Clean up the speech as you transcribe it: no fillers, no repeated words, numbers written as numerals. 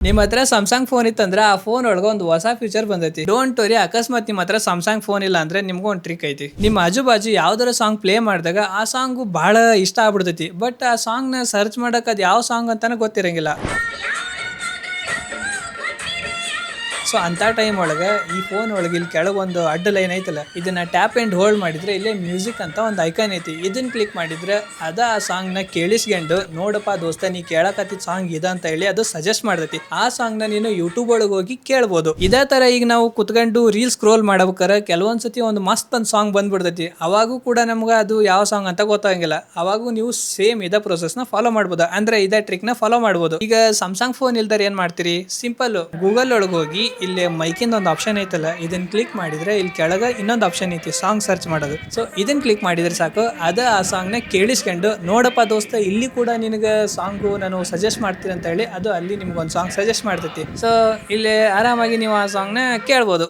ನಿಮ್ಮ ಹತ್ರ Samsung phone ಇತ್ತಂದ್ರೆ ಆ ಫೋನ್ ಒಳಗ ಒಂದು ಹೊಸ ಫೀಚರ್ ಬಂದೈತಿ. ಡೋಂಟ್ ವರಿ, ಅಕಸ್ಮಾತ್ ನಿಮ್ಮ ಹತ್ರ ಸ್ಯಾಮ್ಸಂಗ್ ಫೋನ್ ಇಲ್ಲ ಅಂದ್ರೆ ನಿಮ್ಗೂ ಒಂದು ಟ್ರಿಕ್ ಐತಿ. ನಿಮ್ಮ ಆಜು ಬಾಜು ಯಾವ್ದಾರ ಸಾಂಗ್ ಪ್ಲೇ ಮಾಡಿದಾಗ ಆ ಸಾಂಗ್ ಬಹಳ ಇಷ್ಟ ಆಗ್ಬಿಡ್ತೈತಿ. ಬಟ್ ಆ ಸಾಂಗ್ ನ ಸರ್ಚ್ ಮಾಡಕ್ ಅದ್ ಯಾವ ಸಾಂಗ್ ಅಂತಾನೆ ಗೊತ್ತಿರಂಗಿಲ್ಲ. ಸೊ ಅಂತ ಟೈಮ್ ಒಳಗೆ ಈ ಫೋನ್ ಒಳಗೆ ಇಲ್ಲಿ ಕೆಳಗೊಂದು ಅಡ್ಡ ಲೈನ್ ಐತಲ್ಲ, ಇದನ್ನ ಟ್ಯಾಪ್ ಅಂಡ್ ಹೋಲ್ಡ್ ಮಾಡಿದ್ರೆ ಇಲ್ಲೇ ಮ್ಯೂಸಿಕ್ ಅಂತ ಒಂದು ಐಕಾನ್ ಐತಿ. ಇದನ್ನ ಕ್ಲಿಕ್ ಮಾಡಿದ್ರೆ ಅದ ಆ ಸಾಂಗ್ ನ ಕೇಳಿಸ್ಕೊಂಡು, ನೋಡಪ್ಪ ದೋಸ್ತ ನೀ ಕೇಳಕತ್ತಿದ್ ಸಾಂಗ್ ಇದ ಅಂತ ಹೇಳಿ ಅದು ಸಜೆಸ್ಟ್ ಮಾಡ್ತೈತಿ. ಆ ಸಾಂಗ್ ನ ನೀನು ಯೂಟ್ಯೂಬ್ ಒಳಗೆ ಹೋಗಿ ಕೇಳ್ಬೋದು. ಇದೇ ತರ ಈಗ ನಾವು ಕುತ್ಕೊಂಡು ರೀಲ್ ಸ್ಕ್ರೋಲ್ ಮಾಡ್ಬೇಕಾರೆ ಕೆಲವೊಂದ್ಸತಿ ಒಂದು ಮಸ್ತ್ ಒಂದು ಸಾಂಗ್ ಬಂದ್ಬಿಡ್ತೈತಿ. ಅವಾಗೂ ಕೂಡ ನಮ್ಗೆ ಅದು ಯಾವ ಸಾಂಗ್ ಅಂತ ಗೊತ್ತಾಗಂಗಿಲ್ಲ. ಅವಾಗೂ ನೀವು ಸೇಮ್ ಇದೇ ಪ್ರೊಸೆಸ್ ನ ಫಾಲೋ ಮಾಡ್ಬೋದು, ಅಂದ್ರೆ ಇದೇ ಟ್ರಿಕ್ ನ ಫಾಲೋ ಮಾಡ್ಬೋದು. ಈಗ ಸ್ಯಾಮ್ಸಂಗ್ ಫೋನ್ ಇಲ್ದಾರ ಏನ್ ಮಾಡ್ತೀರಿ, ಸಿಂಪಲ್ ಗೂಗಲ್ ಒಳಗೆ ಹೋಗಿ ಇಲ್ಲಿ ಮೈಕಿಂದ ಒಂದು ಆಪ್ಷನ್ ಐತಲ್ಲ, ಇದನ್ನ ಕ್ಲಿಕ್ ಮಾಡಿದ್ರೆ ಇಲ್ಲಿ ಕೆಳಗ ಇನ್ನೊಂದು ಆಪ್ಷನ್ ಐತಿ ಸಾಂಗ್ ಸರ್ಚ್ ಮಾಡೋದು. ಸೊ ಇದನ್ನ ಕ್ಲಿಕ್ ಮಾಡಿದ್ರೆ ಸಾಕು, ಅದ ಆ ಸಾಂಗ್ ನ ಕೇಳಿಸ್ಕೊಂಡು, ನೋಡಪ್ಪ ದೋಸ್ತ ಇಲ್ಲಿ ಕೂಡ ನಿನಗೆ ಸಾಂಗು ನಾನು ಸಜೆಸ್ಟ್ ಮಾಡ್ತೀನಿ ಅಂತ ಹೇಳಿ ಅದು ಅಲ್ಲಿ ನಿಮ್ಗೆ ಒಂದು ಸಾಂಗ್ ಸಜೆಸ್ಟ್ ಮಾಡ್ತೈತಿ. ಸೊ ಇಲ್ಲಿ ಆರಾಮಾಗಿ ನೀವು ಆ ಸಾಂಗ್ ನ ಕೇಳ್ಬೋದು.